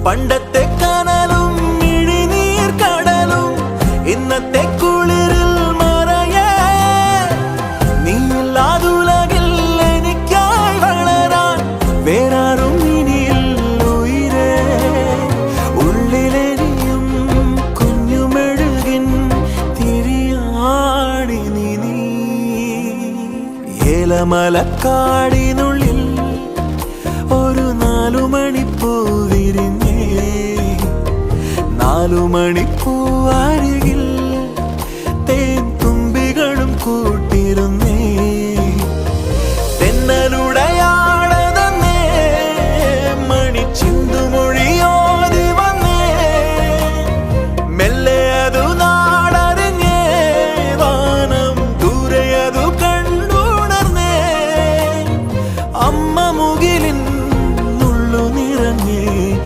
പണ്ടത്തെ കനലും ഇഴിനീർ കടലും ഇന്നത്തെ കുളിരിൽ മറയേ നീയില്ലാതുലകിൽ എനിക്കായി വളരാൻ വേറാരും ഇനിയില്ല ഉയിരേ ഉള്ളിലെരിയും കുഞ്ഞുമെഴുകിൻ തിരിയാണി നീ ഏലമലക്കാടിനുള്ളിൽ ഒരു 4 മണിപ്പൂ വിരിഞ്ഞേ 4 മണിപ്പൂ അരികിൽ തേൻ തുമ്പികളും കൂട്ടിരുന്നു